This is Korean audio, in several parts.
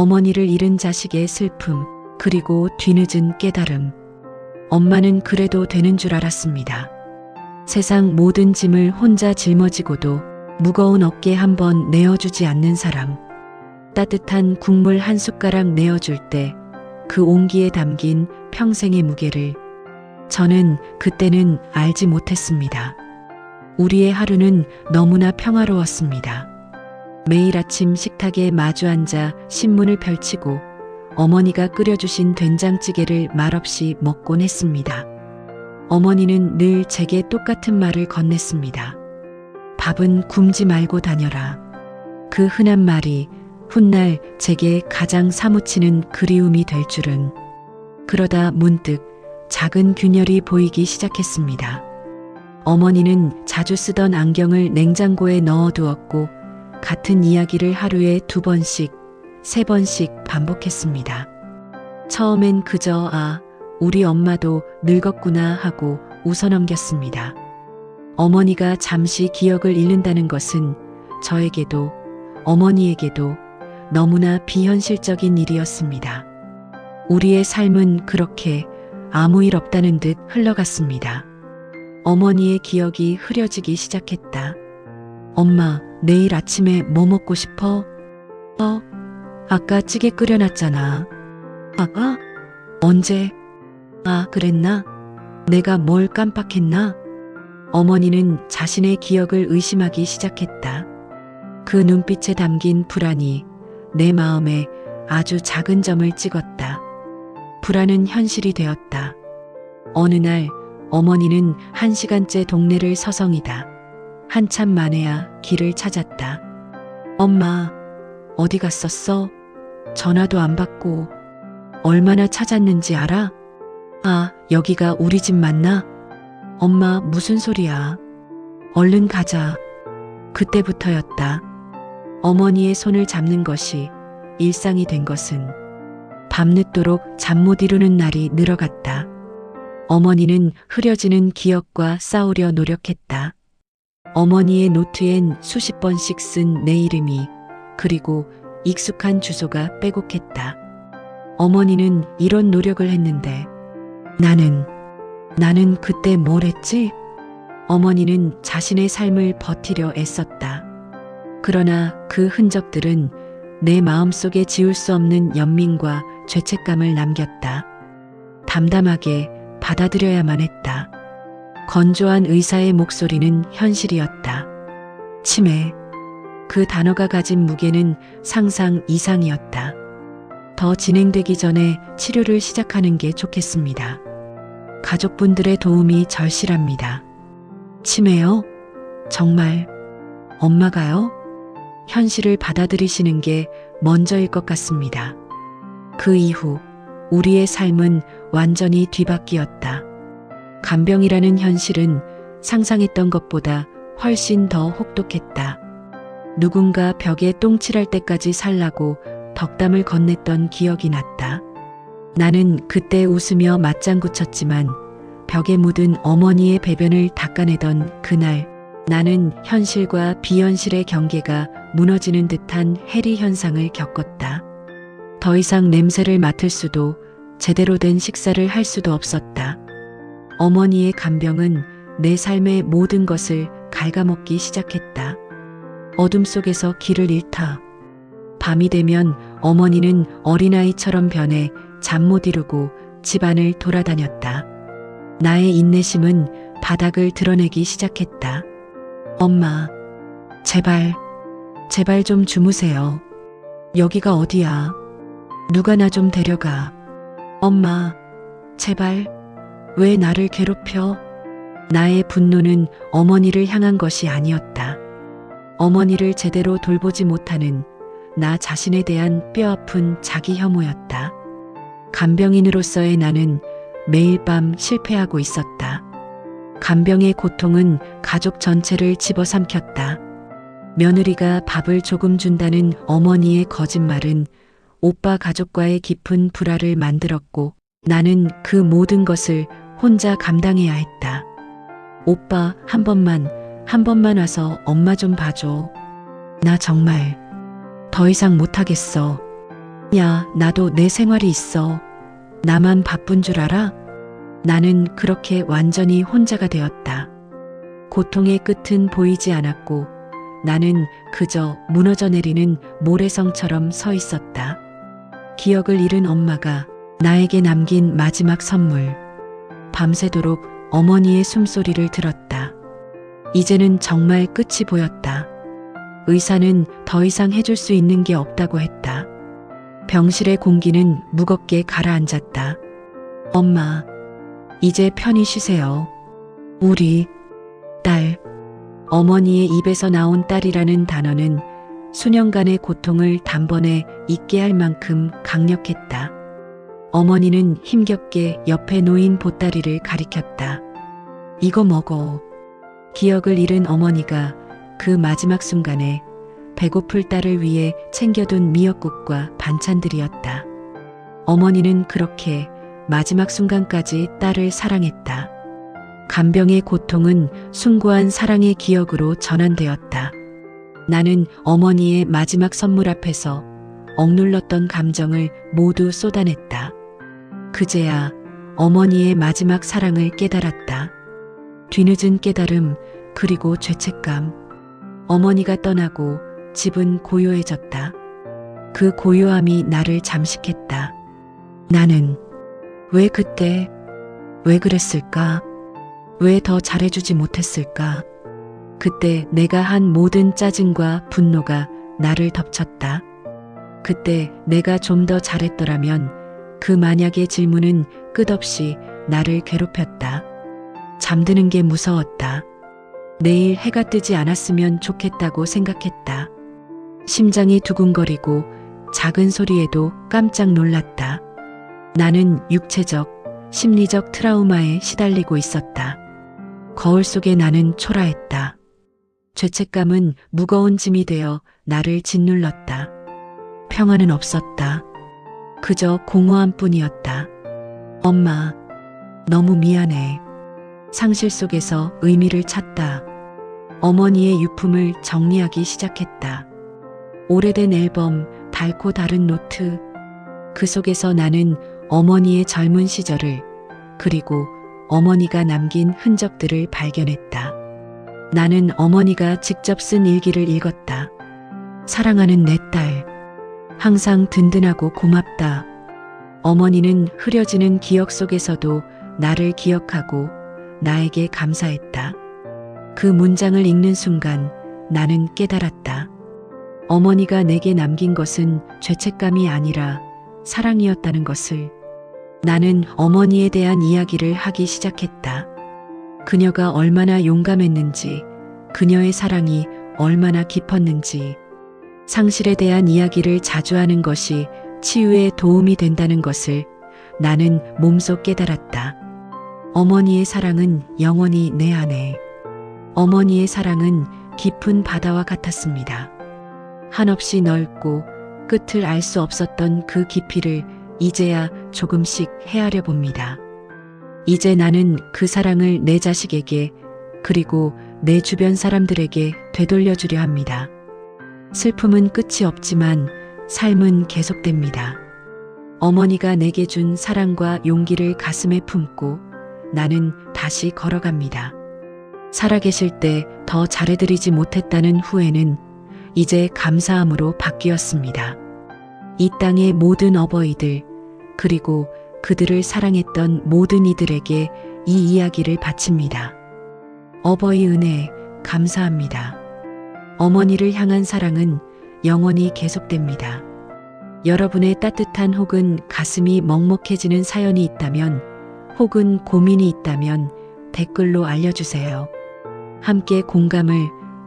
어머니를 잃은 자식의 슬픔, 그리고 뒤늦은 깨달음. 엄마는 그래도 되는 줄 알았습니다. 세상 모든 짐을 혼자 짊어지고도 무거운 어깨 한번 내어주지 않는 사람. 따뜻한 국물 한 숟가락 내어줄 때 그 온기에 담긴 평생의 무게를 저는 그때는 알지 못했습니다. 우리의 하루는 너무나 평화로웠습니다. 매일 아침 식탁에 마주 앉아 신문을 펼치고 어머니가 끓여주신 된장찌개를 말없이 먹곤 했습니다. 어머니는 늘 제게 똑같은 말을 건넸습니다. 밥은 굶지 말고 다녀라. 그 흔한 말이 훗날 제게 가장 사무치는 그리움이 될 줄은. 그러다 문득 작은 균열이 보이기 시작했습니다. 어머니는 자주 쓰던 안경을 냉장고에 넣어두었고 같은 이야기를 하루에 2번씩, 3번씩 반복했습니다. 처음엔 그저 우리 엄마도 늙었구나 하고 웃어넘겼습니다. 어머니가 잠시 기억을 잃는다는 것은 저에게도 어머니에게도 너무나 비현실적인 일이었습니다. 우리의 삶은 그렇게 아무 일 없다는 듯 흘러갔습니다. 어머니의 기억이 흐려지기 시작했다. 엄마, 내일 아침에 뭐 먹고 싶어? 아까 찌개 끓여놨잖아. 언제? 그랬나? 내가 뭘 깜빡했나? 어머니는 자신의 기억을 의심하기 시작했다. 그 눈빛에 담긴 불안이 내 마음에 아주 작은 점을 찍었다. 불안은 현실이 되었다. 어느 날 어머니는 1시간째 동네를 서성이다. 한참 만에야 길을 찾았다. 엄마, 어디 갔었어? 전화도 안 받고. 얼마나 찾았는지 알아? 여기가 우리 집 맞나? 엄마, 무슨 소리야? 얼른 가자. 그때부터였다. 어머니의 손을 잡는 것이 일상이 된 것은 밤늦도록 잠 못 이루는 날이 늘어갔다. 어머니는 흐려지는 기억과 싸우려 노력했다. 어머니의 노트엔 수십 번씩 쓴 내 이름이, 그리고 익숙한 주소가 빼곡했다. 어머니는 이런 노력을 했는데 나는 그때 뭘 했지? 어머니는 자신의 삶을 버티려 애썼다. 그러나 그 흔적들은 내 마음속에 지울 수 없는 연민과 죄책감을 남겼다. 담담하게 받아들여야만 했다. 건조한 의사의 목소리는 현실이었다. 치매. 그 단어가 가진 무게는 상상 이상이었다. 더 진행되기 전에 치료를 시작하는 게 좋겠습니다. 가족분들의 도움이 절실합니다. 치매요? 정말 엄마가요? 현실을 받아들이시는 게 먼저일 것 같습니다. 그 이후 우리의 삶은 완전히 뒤바뀌었다. 간병이라는 현실은 상상했던 것보다 훨씬 더 혹독했다. 누군가 벽에 똥칠할 때까지 살라고 덕담을 건넸던 기억이 났다. 나는 그때 웃으며 맞장구 쳤지만 벽에 묻은 어머니의 배변을 닦아내던 그날, 나는 현실과 비현실의 경계가 무너지는 듯한 해리 현상을 겪었다. 더 이상 냄새를 맡을 수도, 제대로 된 식사를 할 수도 없었다. 어머니의 간병은 내 삶의 모든 것을 갉아먹기 시작했다. 어둠 속에서 길을 잃다. 밤이 되면 어머니는 어린아이처럼 변해 잠 못 이루고 집안을 돌아다녔다. 나의 인내심은 바닥을 드러내기 시작했다. 엄마, 제발 좀 주무세요. 여기가 어디야? 누가 나 좀 데려가. 엄마, 제발, 왜 나를 괴롭혀? 나의 분노는 어머니를 향한 것이 아니었다. 어머니를 제대로 돌보지 못하는 나 자신에 대한 뼈아픈 자기 혐오였다. 간병인으로서의 나는 매일 밤 실패하고 있었다. 간병의 고통은 가족 전체를 집어삼켰다. 며느리가 밥을 조금 준다는 어머니의 거짓말은 오빠 가족과의 깊은 불화를 만들었고, 나는 그 모든 것을 혼자 감당해야 했다. 오빠, 한 번만 와서 엄마 좀 봐줘. 나 정말 더 이상 못하겠어. 야, 나도 내 생활이 있어. 나만 바쁜 줄 알아? 나는 그렇게 완전히 혼자가 되었다. 고통의 끝은 보이지 않았고 나는 그저 무너져 내리는 모래성처럼 서 있었다. 기억을 잃은 엄마가 나에게 남긴 마지막 선물. 밤새도록 어머니의 숨소리를 들었다. 이제는 정말 끝이 보였다. 의사는 더 이상 해줄 수 있는 게 없다고 했다. 병실의 공기는 무겁게 가라앉았다. 엄마, 이제 편히 쉬세요. 우리 딸. 어머니의 입에서 나온 딸이라는 단어는 수년간의 고통을 단번에 잊게 할 만큼 강력했다. 어머니는 힘겹게 옆에 놓인 보따리를 가리켰다. 이거 먹어. 기억을 잃은 어머니가 그 마지막 순간에 배고플 딸을 위해 챙겨둔 미역국과 반찬들이었다. 어머니는 그렇게 마지막 순간까지 딸을 사랑했다. 간병의 고통은 숭고한 사랑의 기억으로 전환되었다. 나는 어머니의 마지막 선물 앞에서 억눌렀던 감정을 모두 쏟아냈다. 그제야 어머니의 마지막 사랑을 깨달았다. 뒤늦은 깨달음, 그리고 죄책감. 어머니가 떠나고 집은 고요해졌다. 그 고요함이 나를 잠식했다. 나는 왜 그때, 왜 그랬을까? 왜 더 잘해주지 못했을까? 그때 내가 한 모든 짜증과 분노가 나를 덮쳤다. 그때 내가 좀 더 잘했더라면 그 만약의 질문은 끝없이 나를 괴롭혔다. 잠드는 게 무서웠다. 내일 해가 뜨지 않았으면 좋겠다고 생각했다. 심장이 두근거리고 작은 소리에도 깜짝 놀랐다. 나는 육체적, 심리적 트라우마에 시달리고 있었다. 거울 속에 나는 초라했다. 죄책감은 무거운 짐이 되어 나를 짓눌렀다. 평화는 없었다. 그저 공허함뿐이었다. 엄마, 너무 미안해. 상실 속에서 의미를 찾다. 어머니의 유품을 정리하기 시작했다. 오래된 앨범, 닳고 다른 노트. 그 속에서 나는 어머니의 젊은 시절을, 그리고 어머니가 남긴 흔적들을 발견했다. 나는 어머니가 직접 쓴 일기를 읽었다. 사랑하는 내 딸. 항상 든든하고 고맙다. 어머니는 흐려지는 기억 속에서도 나를 기억하고 나에게 감사했다. 그 문장을 읽는 순간 나는 깨달았다. 어머니가 내게 남긴 것은 죄책감이 아니라 사랑이었다는 것을. 나는 어머니에 대한 이야기를 하기 시작했다. 그녀가 얼마나 용감했는지, 그녀의 사랑이 얼마나 깊었는지, 상실에 대한 이야기를 자주 하는 것이 치유에 도움이 된다는 것을 나는 몸소 깨달았다. 어머니의 사랑은 영원히 내 안에. 어머니의 사랑은 깊은 바다와 같았습니다. 한없이 넓고 끝을 알 수 없었던 그 깊이를 이제야 조금씩 헤아려 봅니다. 이제 나는 그 사랑을 내 자식에게, 그리고 내 주변 사람들에게 되돌려주려 합니다. 슬픔은 끝이 없지만 삶은 계속됩니다. 어머니가 내게 준 사랑과 용기를 가슴에 품고 나는 다시 걸어갑니다. 살아계실 때 더 잘해드리지 못했다는 후회는 이제 감사함으로 바뀌었습니다. 이 땅의 모든 어버이들, 그리고 그들을 사랑했던 모든 이들에게 이 이야기를 바칩니다. 어버이 은혜, 감사합니다. 어머니를 향한 사랑은 영원히 계속됩니다. 여러분의 따뜻한 혹은 가슴이 먹먹해지는 사연이 있다면, 혹은 고민이 있다면 댓글로 알려주세요. 함께 공감을,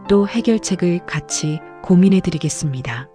또 해결책을 같이 고민해 드리겠습니다.